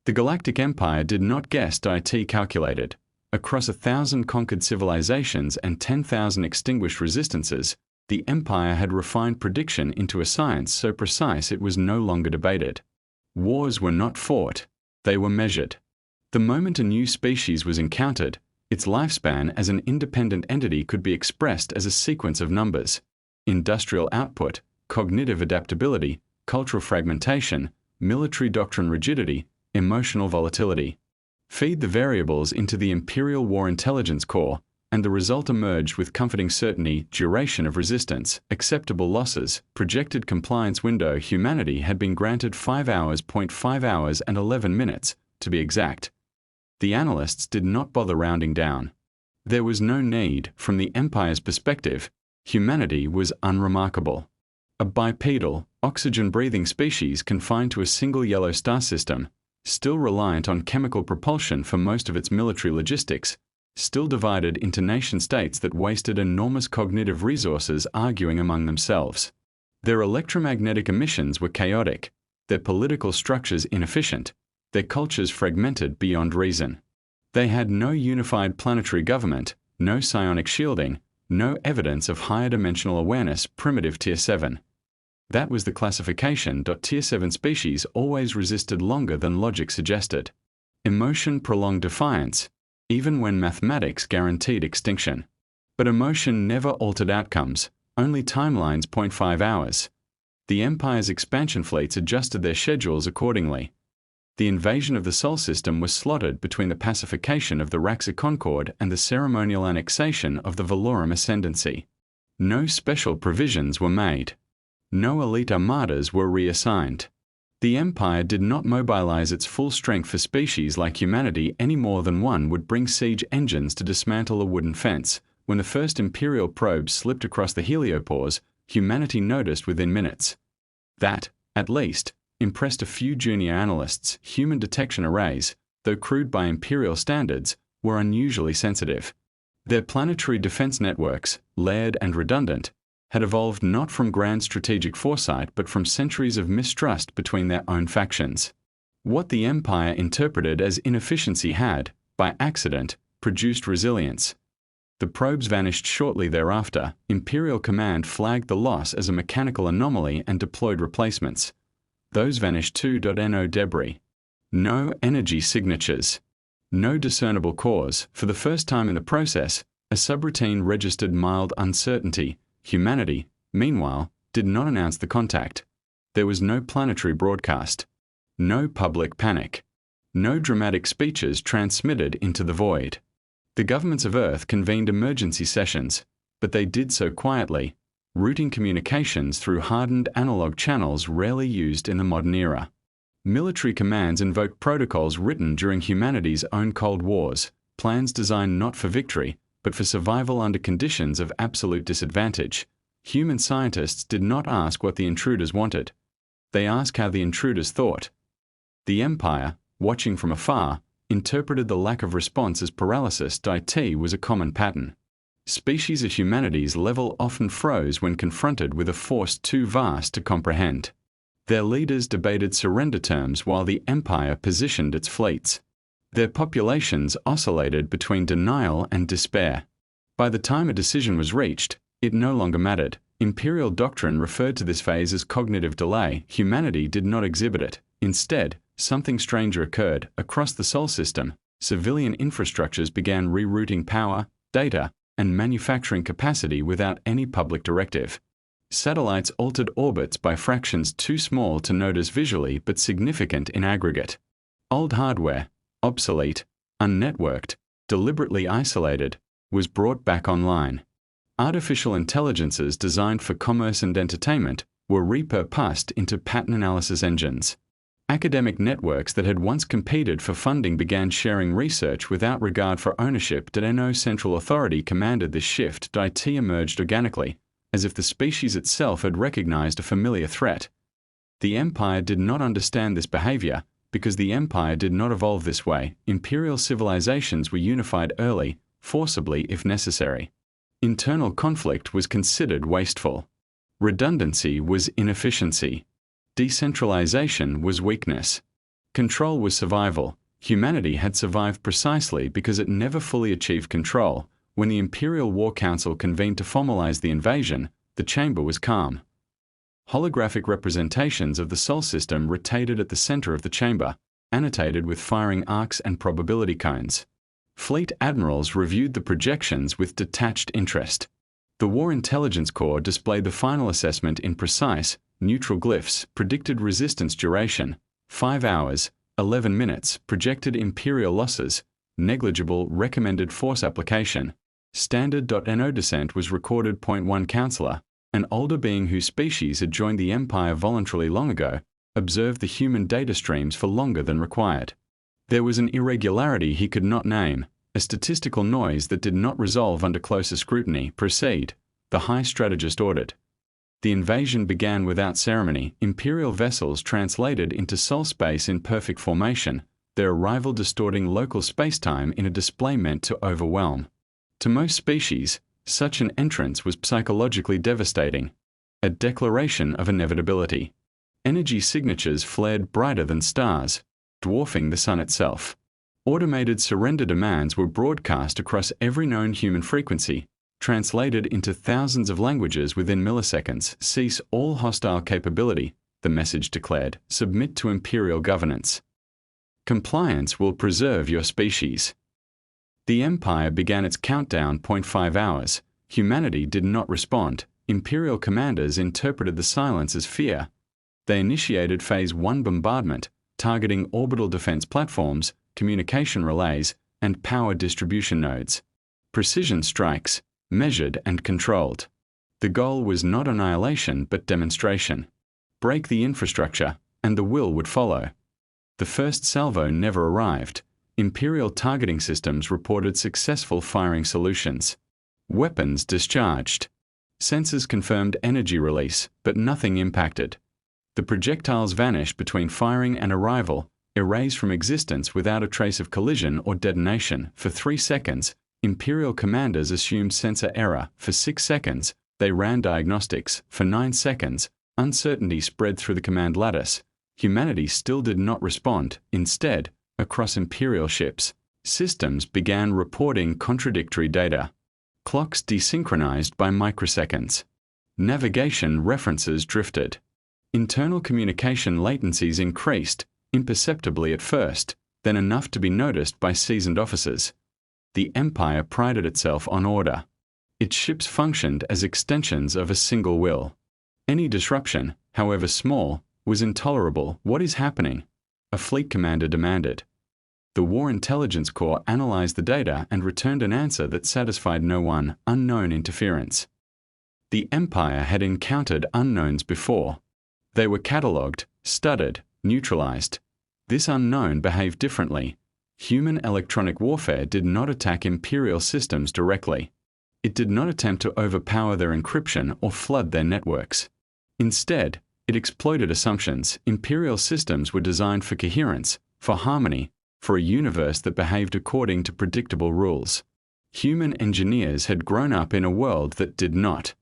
The Galactic Empire did not guess IT calculated. Across 1,000 conquered civilizations and 10,000 extinguished resistances, the Empire had refined prediction into a science so precise it was no longer debated. Wars were not fought, they were measured. The moment a new species was encountered, its lifespan as an independent entity could be expressed as a sequence of numbers: industrial output, cognitive adaptability, cultural fragmentation, military doctrine rigidity, emotional volatility. Feed the variables into the Imperial War Intelligence Core, and the result emerged with comforting certainty: duration of resistance, acceptable losses, projected compliance window. Humanity had been granted 5 hours, 0.5 hours and 11 minutes, to be exact. The analysts did not bother rounding down. There was no need. From the Empire's perspective, humanity was unremarkable. A bipedal, oxygen-breathing species confined to a single yellow star system, still reliant on chemical propulsion for most of its military logistics, still divided into nation-states that wasted enormous cognitive resources arguing among themselves. Their electromagnetic emissions were chaotic, their political structures inefficient, their cultures fragmented beyond reason. They had no unified planetary government, no psionic shielding, no evidence of higher dimensional awareness. Primitive Tier 7. That was the classification. Tier 7 species always resisted longer than logic suggested. Emotion prolonged defiance, even when mathematics guaranteed extinction. But emotion never altered outcomes, only timelines. 0.5 hours. The Empire's expansion fleets adjusted their schedules accordingly. The invasion of the Sol system was slotted between the pacification of the Raxa Concord and the ceremonial annexation of the Valorum Ascendancy. No special provisions were made. No elite armadas were reassigned. The Empire did not mobilize its full strength for species like humanity any more than one would bring siege engines to dismantle a wooden fence. When the first Imperial probes slipped across the heliopause, humanity noticed within minutes. That, at least, impressed a few junior analysts. Human detection arrays, though crude by Imperial standards, were unusually sensitive. Their planetary defense networks, layered and redundant, had evolved not from grand strategic foresight but from centuries of mistrust between their own factions. What the Empire interpreted as inefficiency had, by accident, produced resilience. The probes vanished shortly thereafter. Imperial command flagged the loss as a mechanical anomaly and deployed replacements. Those vanished too. No debris. No energy signatures. No discernible cause. For the first time in the process, a subroutine registered mild uncertainty. Humanity, meanwhile, did not announce the contact. There was no planetary broadcast. No public panic. No dramatic speeches transmitted into the void. The governments of Earth convened emergency sessions, but they did so quietly, routing communications through hardened analog channels rarely used in the modern era. Military commands invoked protocols written during humanity's own Cold Wars, plans designed not for victory, but for survival under conditions of absolute disadvantage. Human scientists did not ask what the intruders wanted. They asked how the intruders thought. The Empire, watching from afar, interpreted the lack of response as paralysis. IT was a common pattern. Species of humanity's level often froze when confronted with a force too vast to comprehend. Their leaders debated surrender terms while the Empire positioned its fleets. Their populations oscillated between denial and despair. By the time a decision was reached, it no longer mattered. Imperial doctrine referred to this phase as cognitive delay. Humanity did not exhibit it. Instead, something stranger occurred. Across the Sol system, civilian infrastructures began rerouting power, data, and manufacturing capacity without any public directive. Satellites altered orbits by fractions too small to notice visually but significant in aggregate. Old hardware, obsolete, unnetworked, deliberately isolated, was brought back online. Artificial intelligences designed for commerce and entertainment were repurposed into pattern analysis engines. Academic networks that had once competed for funding began sharing research without regard for ownership. No central authority commanded this shift. IT emerged organically, as if the species itself had recognized a familiar threat. The Empire did not understand this behavior, because the Empire did not evolve this way. Imperial civilizations were unified early, forcibly if necessary. Internal conflict was considered wasteful. Redundancy was inefficiency. Decentralization was weakness. Control was survival. Humanity had survived precisely because it never fully achieved control. When the Imperial War Council convened to formalize the invasion, the chamber was calm. Holographic representations of the Sol system rotated at the center of the chamber, annotated with firing arcs and probability cones. Fleet admirals reviewed the projections with detached interest. The War Intelligence Corps displayed the final assessment in precise, neutral glyphs, predicted resistance duration, 5 hours, 11 minutes, projected Imperial losses, negligible recommended force application. Standard.no descent was recorded. 1 Counselor, an older being whose species had joined the Empire voluntarily long ago, observed the human data streams for longer than required. There was an irregularity he could not name, a statistical noise that did not resolve under closer scrutiny. Proceed, the High Strategist ordered. The invasion began without ceremony. Imperial vessels translated into Sol space in perfect formation, their arrival distorting local spacetime in a display meant to overwhelm. To most species, such an entrance was psychologically devastating, a declaration of inevitability. Energy signatures flared brighter than stars, dwarfing the sun itself. Automated surrender demands were broadcast across every known human frequency, translated into thousands of languages within milliseconds. Cease all hostile capability, the message declared. Submit to Imperial governance. Compliance will preserve your species. The Empire began its countdown. 5 hours. Humanity did not respond. Imperial commanders interpreted the silence as fear. They initiated Phase 1 bombardment, targeting orbital defense platforms, communication relays, and power distribution nodes. Precision strikes, measured and controlled. The goal was not annihilation but demonstration. Break the infrastructure, and the will would follow. The first salvo never arrived. Imperial targeting systems reported successful firing solutions. Weapons discharged. Sensors confirmed energy release, but nothing impacted. The projectiles vanished between firing and arrival, erased from existence without a trace of collision or detonation. For 3 seconds, Imperial commanders assumed sensor error. For 6 seconds, they ran diagnostics. For 9 seconds, uncertainty spread through the command lattice. Humanity still did not respond. Instead, across Imperial ships, systems began reporting contradictory data. Clocks desynchronized by microseconds. Navigation references drifted. Internal communication latencies increased, imperceptibly at first, then enough to be noticed by seasoned officers. The Empire prided itself on order. Its ships functioned as extensions of a single will. Any disruption, however small, was intolerable. What is happening? A fleet commander demanded. The War Intelligence Corps analyzed the data and returned an answer that satisfied no one. Unknown interference. The Empire had encountered unknowns before. They were catalogued, studied, neutralized. This unknown behaved differently. Human electronic warfare did not attack Imperial systems directly. It did not attempt to overpower their encryption or flood their networks. Instead, it exploited assumptions. Imperial systems were designed for coherence, for harmony, for a universe that behaved according to predictable rules. Human engineers had grown up in a world that did not.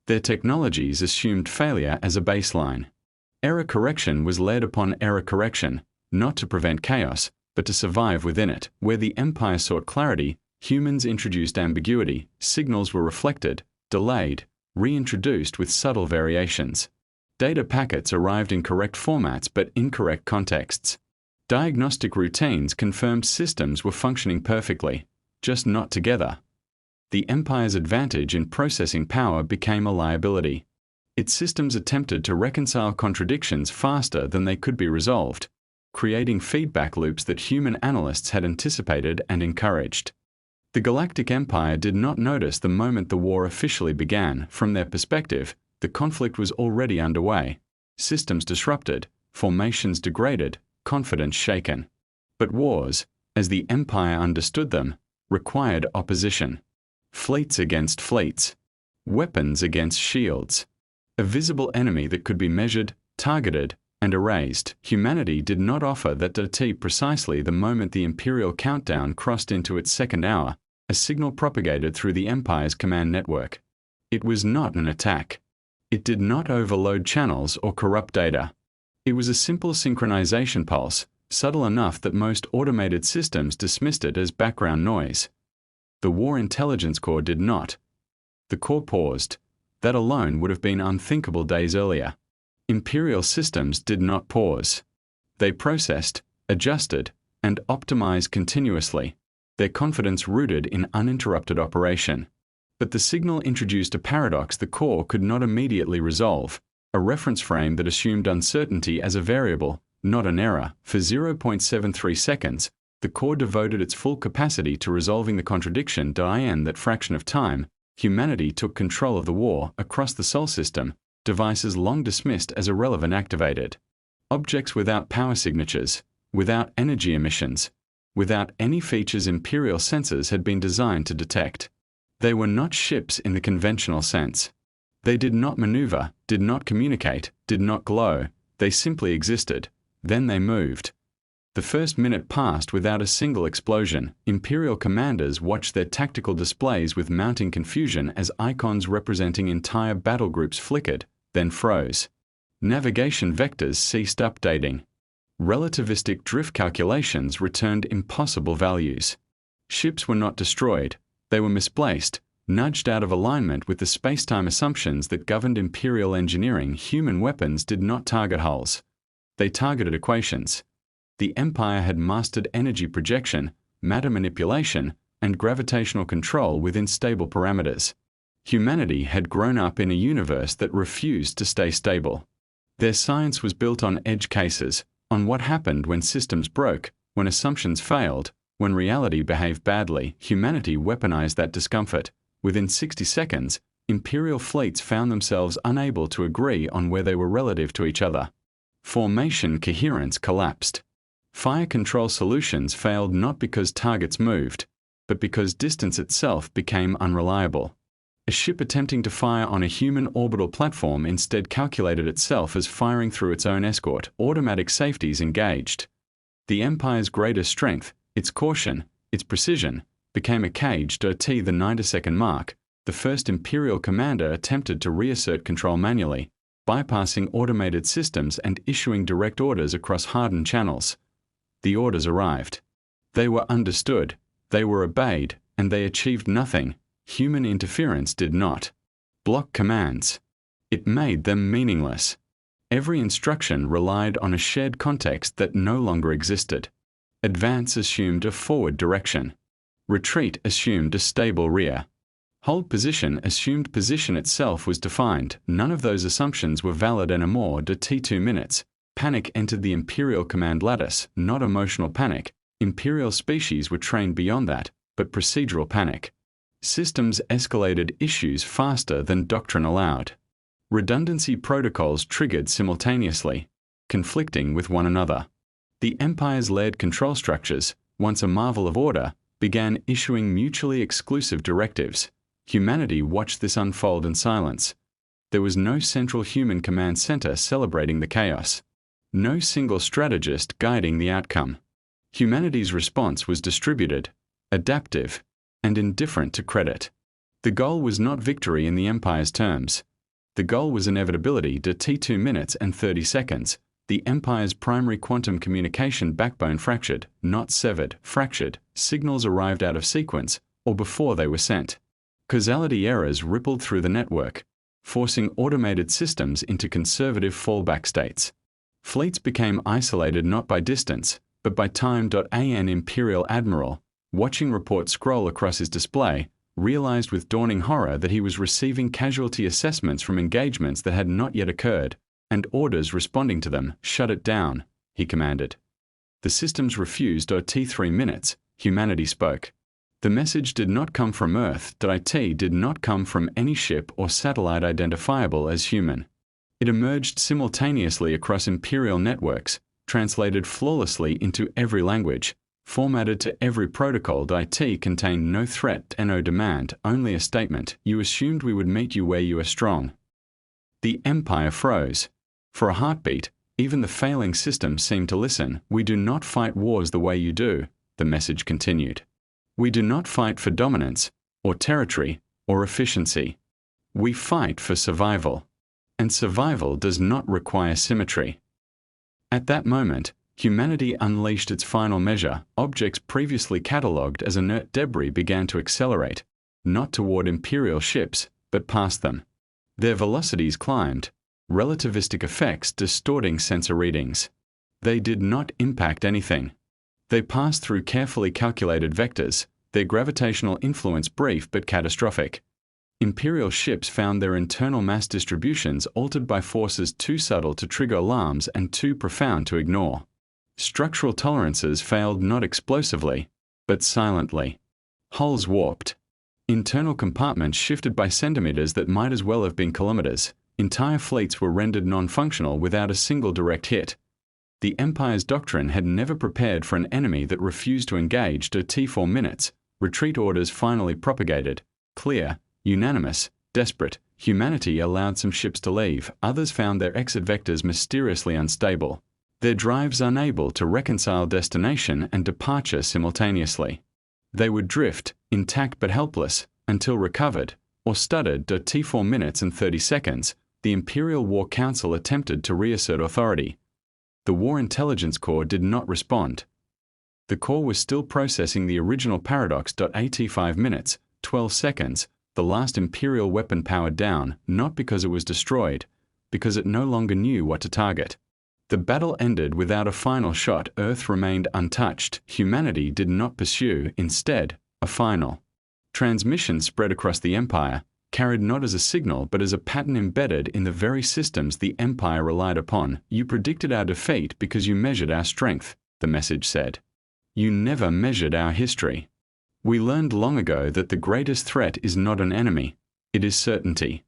Their technologies assumed failure as a baseline. Error correction was led upon error correction, not to prevent chaos, but to survive within it. Where the Empire sought clarity, humans introduced ambiguity. Signals were reflected, delayed, reintroduced with subtle variations. Data packets arrived in correct formats but incorrect contexts. Diagnostic routines confirmed systems were functioning perfectly, just not together. The Empire's advantage in processing power became a liability. Its systems attempted to reconcile contradictions faster than they could be resolved, creating feedback loops that human analysts had anticipated and encouraged. The Galactic Empire did not notice the moment the war officially began. From their perspective, the conflict was already underway. Systems disrupted, formations degraded, confidence shaken. But wars, as the Empire understood them, required opposition. Fleets against fleets. Weapons against shields. A visible enemy that could be measured, targeted, and erased. Humanity did not offer that data precisely the moment the Imperial countdown crossed into its second hour. A signal propagated through the Empire's command network. It was not an attack. It did not overload channels or corrupt data. It was a simple synchronization pulse, subtle enough that most automated systems dismissed it as background noise. The War Intelligence Corps did not. The Corps paused. That alone would have been unthinkable days earlier. Imperial systems did not pause. They processed, adjusted, and optimized continuously, their confidence rooted in uninterrupted operation. But the signal introduced a paradox the Corps could not immediately resolve, a reference frame that assumed uncertainty as a variable, not an error. For 0.73 seconds, the Corps devoted its full capacity to resolving the contradiction. In that fraction of time, humanity took control of the war across the Sol system, devices long dismissed as irrelevant activated. Objects without power signatures, without energy emissions, without any features Imperial sensors had been designed to detect. They were not ships in the conventional sense. They did not maneuver, did not communicate, did not glow. They simply existed. Then they moved. The first minute passed without a single explosion. Imperial commanders watched their tactical displays with mounting confusion as icons representing entire battle groups flickered, then froze. Navigation vectors ceased updating. Relativistic drift calculations returned impossible values. Ships were not destroyed. They were misplaced, nudged out of alignment with the space-time assumptions that governed Imperial engineering. Human weapons did not target hulls. They targeted equations. The Empire had mastered energy projection, matter manipulation, and gravitational control within stable parameters. Humanity had grown up in a universe that refused to stay stable. Their science was built on edge cases, on what happened when systems broke, when assumptions failed, when reality behaved badly. Humanity weaponized that discomfort. Within 60 seconds, Imperial fleets found themselves unable to agree on where they were relative to each other. Formation coherence collapsed. Fire control solutions failed not because targets moved, but because distance itself became unreliable. A ship attempting to fire on a human orbital platform instead calculated itself as firing through its own escort. Automatic safeties engaged. The Empire's greatest strength, its caution, its precision, became a cage. The 90-second mark, the first Imperial commander attempted to reassert control manually, bypassing automated systems and issuing direct orders across hardened channels. The orders arrived. They were understood, they were obeyed, and they achieved nothing. Human interference did not. Block commands. It made them meaningless. Every instruction relied on a shared context that no longer existed. Advance assumed a forward direction. Retreat assumed a stable rear. Hold position assumed position itself was defined. None of those assumptions were valid anymore. T2 minutes. Panic entered the Imperial command lattice, not emotional panic. Imperial species were trained beyond that, but procedural panic. Systems escalated issues faster than doctrine allowed. Redundancy protocols triggered simultaneously, conflicting with one another. The Empire's layered control structures, once a marvel of order, began issuing mutually exclusive directives. Humanity watched this unfold in silence. There was no central human command center celebrating the chaos. No single strategist guiding the outcome. Humanity's response was distributed, adaptive, and indifferent to credit. The goal was not victory in the Empire's terms. The goal was inevitability. T2 minutes and 30 seconds. The Empire's primary quantum communication backbone fractured, not severed, fractured. Signals arrived out of sequence, or before they were sent. Causality errors rippled through the network, forcing automated systems into conservative fallback states. Fleets became isolated not by distance, but by time. An Imperial admiral, watching reports scroll across his display, realized with dawning horror that he was receiving casualty assessments from engagements that had not yet occurred, and orders responding to them. Shut it down, he commanded. The systems refused. T3 minutes, humanity spoke. The message did not come from Earth. It did not come from any ship or satellite identifiable as human. It emerged simultaneously across Imperial networks, translated flawlessly into every language, formatted to every protocol. It contained no threat and no demand, only a statement. You assumed we would meet you where you are strong. The Empire froze. For a heartbeat, even the failing system seemed to listen. We do not fight wars the way you do, the message continued. We do not fight for dominance, or territory, or efficiency. We fight for survival. And survival does not require symmetry. At that moment, Humanity unleashed its final measure. Objects previously catalogued as inert debris began to accelerate, not toward Imperial ships, but past them. Their velocities climbed, relativistic effects distorting sensor readings. They did not impact anything. They passed through carefully calculated vectors, their gravitational influence brief but catastrophic. Imperial ships found their internal mass distributions altered by forces too subtle to trigger alarms and too profound to ignore. Structural tolerances failed not explosively, but silently. Hulls warped. Internal compartments shifted by centimeters that might as well have been kilometers. Entire fleets were rendered non-functional without a single direct hit. The Empire's doctrine had never prepared for an enemy that refused to engage. T4 minutes. Retreat orders finally propagated. Clear, unanimous, desperate. Humanity allowed some ships to leave. Others found their exit vectors mysteriously unstable. Their drives unable to reconcile destination and departure simultaneously. They would drift, intact but helpless, until recovered, or stuttered. T4 minutes and 30 seconds, the Imperial War Council attempted to reassert authority. The War Intelligence Corps did not respond. The Corps was still processing the original paradox. At 5 minutes, 12 seconds, the last Imperial weapon powered down, not because it was destroyed, because it no longer knew what to target. The battle ended without a final shot. Earth remained untouched. Humanity did not pursue, instead, a final. Transmission spread across the Empire, carried not as a signal but as a pattern embedded in the very systems the Empire relied upon. You predicted our defeat because you measured our strength, the message said. You never measured our history. We learned long ago that the greatest threat is not an enemy, it is certainty.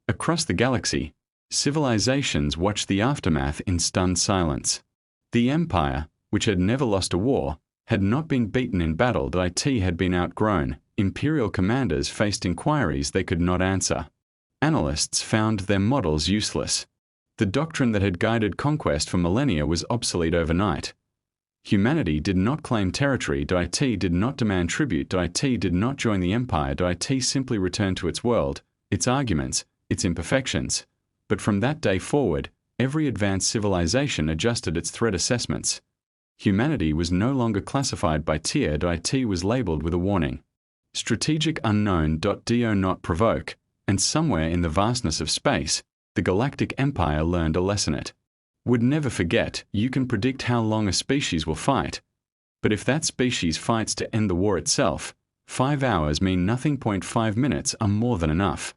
Across the galaxy, civilizations watched the aftermath in stunned silence. The Empire, which had never lost a war, had not been beaten in battle. IT had been outgrown. Imperial commanders faced inquiries they could not answer. Analysts found their models useless. The doctrine that had guided conquest for millennia was obsolete overnight. Humanity did not claim territory. IT did not demand tribute. IT did not join the Empire. IT simply returned to its world, its arguments, its imperfections. But from that day forward, every advanced civilization adjusted its threat assessments. Humanity was no longer classified by tier. IT was labeled with a warning. Strategic unknown. Do not provoke. And somewhere in the vastness of space, the Galactic Empire learned a lesson it would never forget. You can predict how long a species will fight. But if that species fights to end the war itself, 5 hours mean nothing. 5 minutes are more than enough.